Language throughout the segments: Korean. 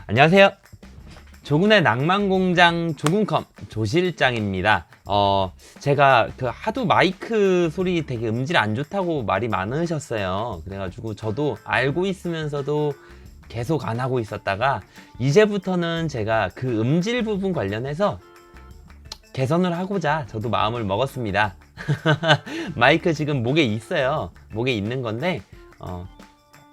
안녕하세요. 조군의 낭만공장 조군컴 조실장입니다. 제가 하도 마이크 소리 되게 음질 안 좋다고 말이 많으셨어요. 그래가지고 저도 알고 있으면서도 계속 안 하고 있었다가 이제부터는 제가 그 음질 부분 관련해서 개선을 하고자 저도 마음을 먹었습니다. 마이크 지금 목에 있어요. 목에 있는 건데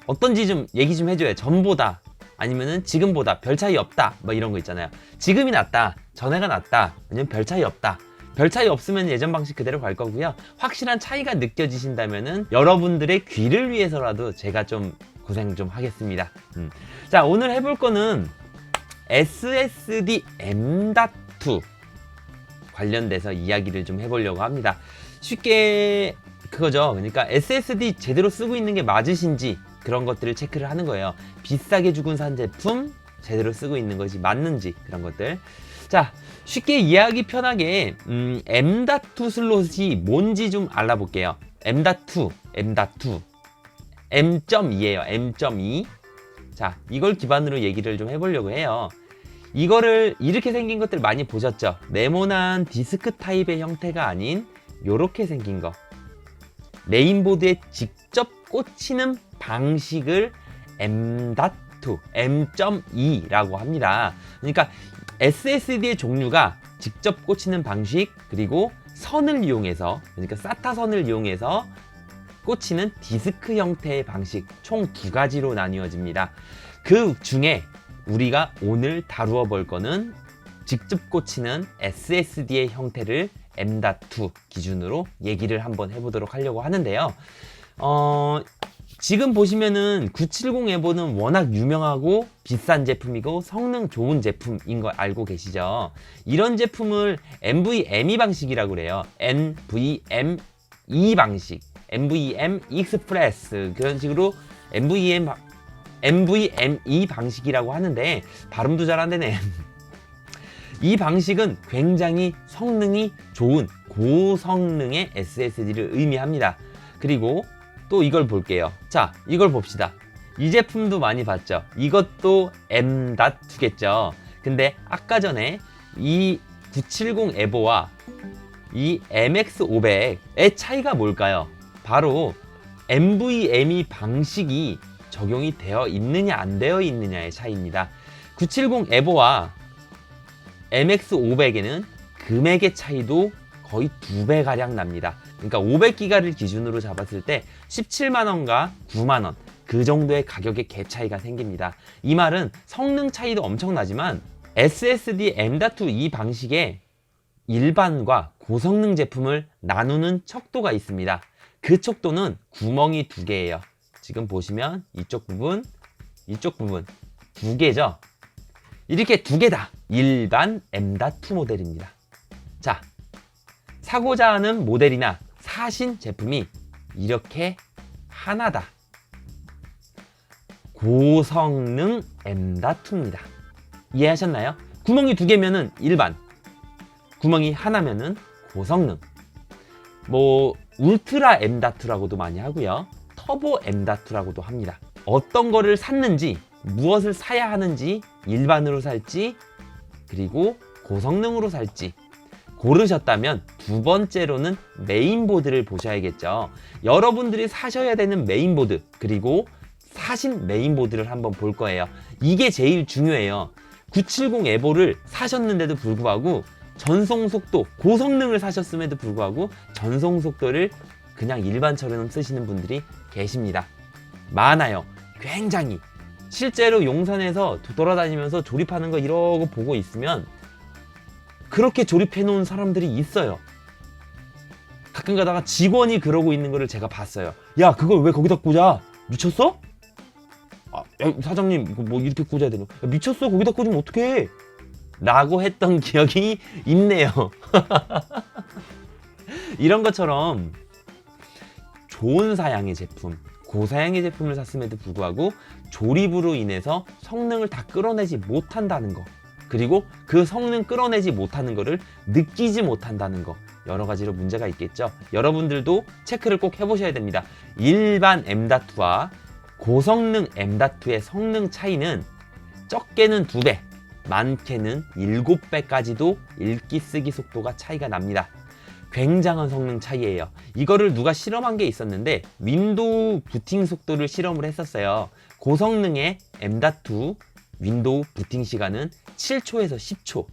어떤지 좀 얘기 좀 해줘요. 전보다 아니면은 지금보다 별 차이 없다 뭐 이런 거 있잖아요. 지금이 낫다, 전에가 낫다, 아니면 별 차이 없다. 별 차이 없으면 예전 방식 그대로 갈 거고요. 확실한 차이가 느껴지신다면은 여러분들의 귀를 위해서라도 제가 좀 고생 좀 하겠습니다. 자, 오늘 해볼 거는 SSD M.2 관련돼서 이야기를 좀 해보려고 합니다. 쉽게 그거죠. 그러니까 SSD 제대로 쓰고 있는 게 맞으신지 그런 것들을 체크를 하는 거예요. 비싸게 주고 산 제품 제대로 쓰고 있는 것이 맞는지 그런 것들. 자, 쉽게 이해하기 편하게 M.2 슬롯이 뭔지 좀 알아볼게요. M.2 M.2이에요. M.2. 자, 이걸 기반으로 얘기를 좀 해보려고 해요. 이거를 이렇게 생긴 것들 많이 보셨죠? 네모난 디스크 타입의 형태가 아닌 요렇게 생긴 거, 메인보드에 직접 꽂히는 방식을 M.2라고 합니다. 그러니까 SSD의 종류가 직접 꽂히는 방식, 그리고 선을 이용해서, 그러니까 SATA 선을 이용해서 꽂히는 디스크 형태의 방식, 총 두 가지로 나뉘어집니다. 그 중에 우리가 오늘 다루어 볼 거는 직접 꽂히는 SSD의 형태를 M.2 기준으로 얘기를 한번 해보도록 하려고 하는데요. 지금 보시면은 970 에보는 워낙 유명하고 비싼 제품이고 성능 좋은 제품인 거 알고 계시죠? 이런 제품을 NVMe 방식이라고 그래요. NVMe 방식, NVMe 익스프레스, 그런 식으로 NVMe 방식이라고 하는데 발음도 잘 안 되네. 이 방식은 굉장히 성능이 좋은 고성능의 SSD를 의미합니다. 그리고 또 이걸 볼게요. 자, 이걸 봅시다. 이 제품도 많이 봤죠? 이것도 M.2겠죠? 근데 아까 전에 이 970 에보와 이 MX500의 차이가 뭘까요? 바로 NVMe 방식이 적용이 되어 있느냐 안 되어 있느냐의 차이입니다. 970 에보와 MX500에는 금액의 차이도 거의 2배가량 납니다. 그러니까 500기가를 기준으로 잡았을 때 17만원과 9만원 그 정도의 가격의 갭 차이가 생깁니다. 이 말은 성능 차이도 엄청나지만 SSD M.2 이 방식의 일반과 고성능 제품을 나누는 척도가 있습니다. 그 척도는 구멍이 2개예요. 지금 보시면 이쪽 부분, 이쪽 부분 2개죠. 이렇게 2개다 일반 M.2 모델입니다. 자, 사고자 하는 모델이나 사신 제품이 이렇게 하나다. 고성능 M.2입니다. 이해하셨나요? 구멍이 2개면은 일반, 구멍이 하나면은 고성능. 뭐 울트라 M.2라고도 많이 하고요. 터보 M.2라고도 합니다. 어떤 거를 샀는지, 무엇을 사야 하는지, 일반으로 살지, 그리고 고성능으로 살지 고르셨다면 두 번째로는 메인보드를 보셔야겠죠. 여러분들이 사셔야 되는 메인보드, 그리고 사신 메인보드를 한번 볼 거예요. 이게 제일 중요해요. 970 에보를 사셨는데도 불구하고 전송속도, 고성능을 사셨음에도 불구하고 전송속도를 그냥 일반처럼 쓰시는 분들이 계십니다. 많아요. 굉장히. 실제로 용산에서 돌아다니면서 조립하는 거 이러고 보고 있으면 그렇게 조립해 놓은 사람들이 있어요. 가끔 가다가 직원이 그러고 있는 거를 제가 봤어요. 야, 그걸 왜 거기다 꽂아? 미쳤어? 야, 사장님, 이거 뭐 이렇게 꽂아야 되냐? 야, 미쳤어? 거기다 꽂으면 어떡해? 라고 했던 기억이 있네요. 이런 것처럼 좋은 사양의 제품, 고사양의 제품을 샀음에도 불구하고 조립으로 인해서 성능을 다 끌어내지 못한다는 거, 그리고 그 성능 끌어내지 못하는 거를 느끼지 못한다는 거, 여러 가지로 문제가 있겠죠. 여러분들도 체크를 꼭 해보셔야 됩니다. 일반 M.2와 고성능 M.2의 성능 차이는 적게는 2배, 많게는 7배까지도 읽기 쓰기 속도가 차이가 납니다. 굉장한 성능 차이예요. 이거를 누가 실험한 게 있었는데 윈도우 부팅 속도를 실험을 했었어요. 고성능의 M.2 윈도우 부팅 시간은 7초에서 10초,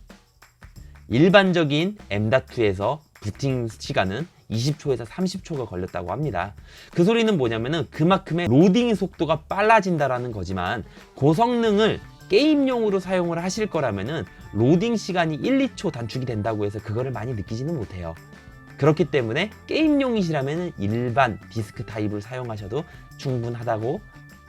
일반적인 M.2에서 부팅 시간은 20초에서 30초가 걸렸다고 합니다. 그 소리는 뭐냐면은 그만큼의 로딩 속도가 빨라진다라는 거지만, 고성능을 게임용으로 사용을 하실 거라면은 로딩 시간이 1, 2초 단축이 된다고 해서 그거를 많이 느끼지는 못해요. 그렇기 때문에 게임용이시라면 일반 디스크 타입을 사용하셔도 충분하다고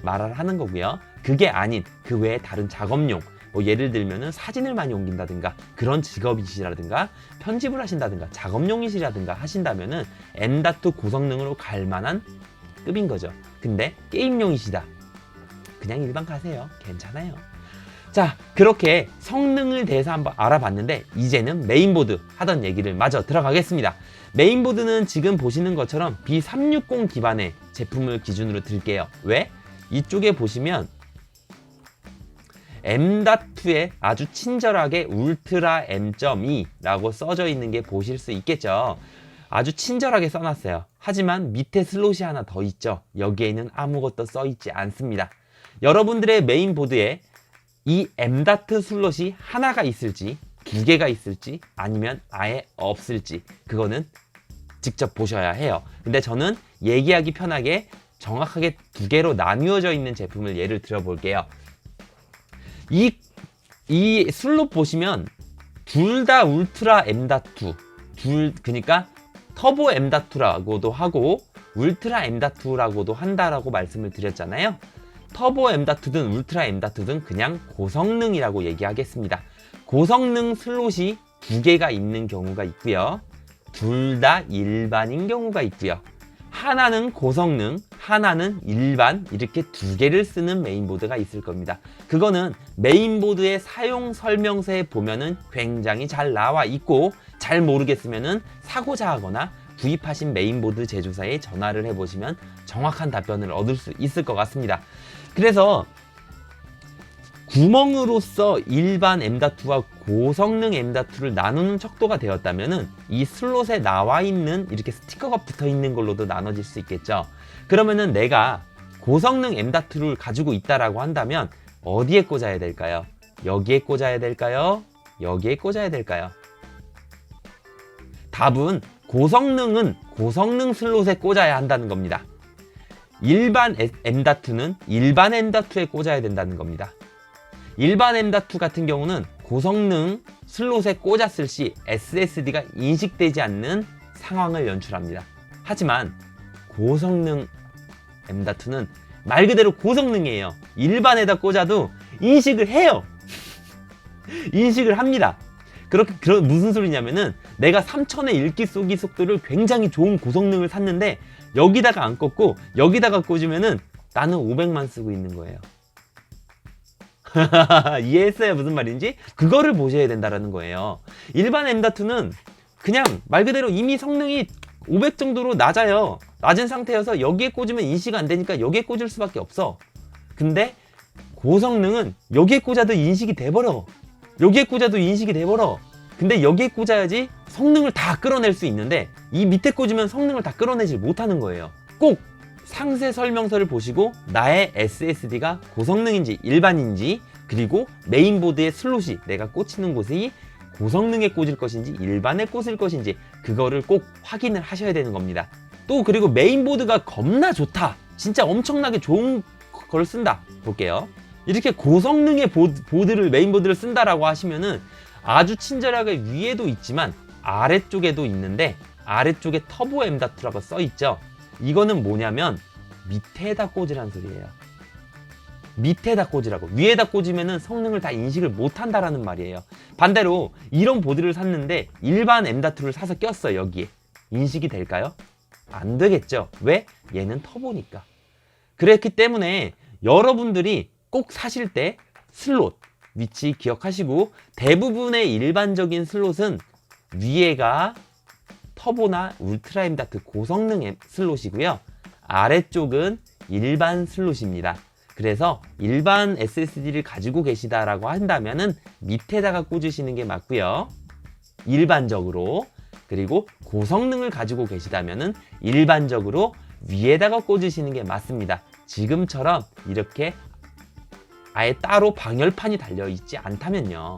말을 하는 거고요. 그게 아닌 그 외에 다른 작업용, 뭐 예를 들면은 사진을 많이 옮긴다든가 그런 직업이시라든가 편집을 하신다든가 작업용이시라든가 하신다면은 M.2 고성능으로 갈 만한 급인 거죠. 근데 게임용이시다, 그냥 일반 가세요. 괜찮아요. 자, 그렇게 성능을 대해서 한번 알아봤는데 이제는 메인보드 하던 얘기를 마저 들어가겠습니다. 메인보드는 지금 보시는 것처럼 B360 기반의 제품을 기준으로 들게요. 왜? 이쪽에 보시면 M.2에 아주 친절하게 울트라 M.2라고 써져 있는 게 보실 수 있겠죠. 아주 친절하게 써놨어요. 하지만 밑에 슬롯이 하나 더 있죠. 여기에는 아무것도 써있지 않습니다. 여러분들의 메인보드에 이 M.2 슬롯이 하나가 있을지, 2개가 있을지, 아니면 아예 없을지, 그거는 직접 보셔야 해요. 근데 저는 얘기하기 편하게 정확하게 2개로 나뉘어져 있는 제품을 예를 들어 볼게요. 이 슬롯 보시면 둘 다 울트라 M.2, 그러니까 터보 M.2라고도 하고 울트라 M.2라고도 한다라고 말씀을 드렸잖아요. 터보 M.2든 울트라 M.2든 그냥 고성능이라고 얘기하겠습니다. 고성능 슬롯이 2개가 있는 경우가 있고요. 둘 다 일반인 경우가 있고요. 하나는 고성능, 하나는 일반, 이렇게 2개를 쓰는 메인보드가 있을 겁니다. 그거는 메인보드의 사용 설명서에 보면은 굉장히 잘 나와 있고, 잘 모르겠으면은 사고자 하거나 구입하신 메인보드 제조사에 전화를 해보시면 정확한 답변을 얻을 수 있을 것 같습니다. 그래서 구멍으로서 일반 M.2와 고성능 M.2를 나누는 척도가 되었다면은 이 슬롯에 나와 있는 이렇게 스티커가 붙어 있는 걸로도 나눠질 수 있겠죠. 그러면은 내가 고성능 M.2를 가지고 있다라고 한다면 어디에 꽂아야 될까요? 여기에 꽂아야 될까요? 여기에 꽂아야 될까요? 답은 고성능은 고성능 슬롯에 꽂아야 한다는 겁니다. 일반 M.2는 일반 M.2에 꽂아야 된다는 겁니다. 일반 M.2 같은 경우는 고성능 슬롯에 꽂았을 시 SSD가 인식되지 않는 상황을 연출합니다. 하지만 고성능 M.2는 말 그대로 고성능이에요. 일반에다 꽂아도 인식을 해요. 인식을 합니다. 그런 무슨 소리냐면은 내가 3000의 읽기 쓰기 속도를 굉장히 좋은 고성능을 샀는데 여기다가 안 꽂고 여기다가 꽂으면은 나는 500만 쓰고 있는 거예요. 이해했어요? 무슨 말인지? 그거를 보셔야 된다라는 거예요. 일반 M.2는 그냥 말 그대로 이미 성능이 500 정도로 낮아요. 낮은 상태여서 여기에 꽂으면 인식 안 되니까 여기에 꽂을 수밖에 없어. 근데 고성능은 여기에 꽂아도 인식이 돼버려. 여기에 꽂아도 인식이 돼버려. 근데 여기에 꽂아야지 성능을 다 끌어낼 수 있는데 이 밑에 꽂으면 성능을 다 끌어내질 못하는 거예요. 꼭 상세 설명서를 보시고 나의 SSD가 고성능인지 일반인지, 그리고 메인보드의 슬롯이 내가 꽂히는 곳이 고성능에 꽂을 것인지 일반에 꽂을 것인지 그거를 꼭 확인을 하셔야 되는 겁니다. 또 그리고 메인보드가 겁나 좋다, 진짜 엄청나게 좋은 걸 쓴다 볼게요. 이렇게 고성능의 보드를 메인보드를 쓴다라고 하시면은 아주 친절하게 위에도 있지만 아래쪽에도 있는데 아래쪽에 터보 M.2라고 써있죠. 이거는 뭐냐면 밑에다 꽂으란 소리예요. 밑에다 꽂으라고. 위에다 꽂으면은 성능을 다 인식을 못한다라는 말이에요. 반대로 이런 보드를 샀는데 일반 M.2를 사서 꼈어. 여기에 인식이 될까요? 안 되겠죠. 왜? 얘는 터보니까. 그렇기 때문에 여러분들이 꼭 사실 때 슬롯 위치 기억하시고, 대부분의 일반적인 슬롯은 위에가 터보나 울트라 M.2 고성능 슬롯이고요. 아래쪽은 일반 슬롯입니다. 그래서 일반 SSD를 가지고 계시다라고 한다면은 밑에다가 꽂으시는 게 맞고요. 일반적으로. 그리고 고성능을 가지고 계시다면은 일반적으로 위에다가 꽂으시는 게 맞습니다. 지금처럼 이렇게 아예 따로 방열판이 달려있지 않다면요.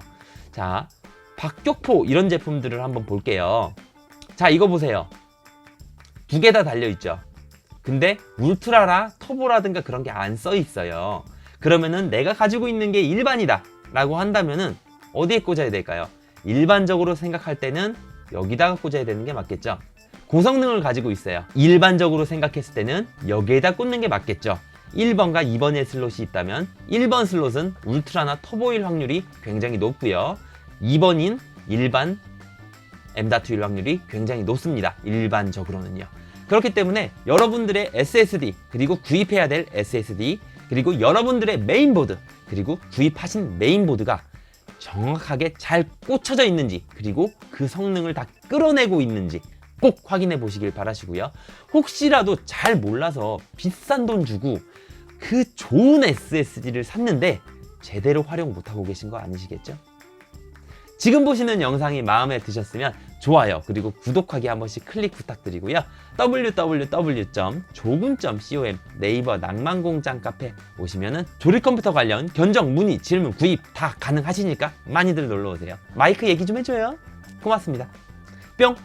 자, 박격포 이런 제품들을 한번 볼게요. 자, 이거 보세요. 두 개 다 달려있죠. 근데 울트라라 터보라든가 그런 게 안 써 있어요. 그러면은 내가 가지고 있는 게 일반이다 라고 한다면은 어디에 꽂아야 될까요? 일반적으로 생각할 때는 여기다가 꽂아야 되는 게 맞겠죠. 고성능을 가지고 있어요. 일반적으로 생각했을 때는 여기에다 꽂는 게 맞겠죠. 1번과 2번의 슬롯이 있다면 1번 슬롯은 울트라나 터보일 확률이 굉장히 높고요. 2번인 일반 M.2일 확률이 굉장히 높습니다. 일반적으로는요. 그렇기 때문에 여러분들의 SSD, 그리고 구입해야 될 SSD, 그리고 여러분들의 메인보드, 그리고 구입하신 메인보드가 정확하게 잘 꽂혀져 있는지, 그리고 그 성능을 다 끌어내고 있는지 꼭 확인해 보시길 바라시고요. 혹시라도 잘 몰라서 비싼 돈 주고 그 좋은 SSD를 샀는데 제대로 활용 못하고 계신 거 아니시겠죠? 지금 보시는 영상이 마음에 드셨으면 좋아요, 그리고 구독하기 한 번씩 클릭 부탁드리고요. www.조금.com 네이버 낭만공장 카페 오시면은 조립 컴퓨터 관련 견적, 문의, 질문, 구입 다 가능하시니까 많이들 놀러오세요. 마이크 얘기 좀 해줘요. 고맙습니다. 뿅!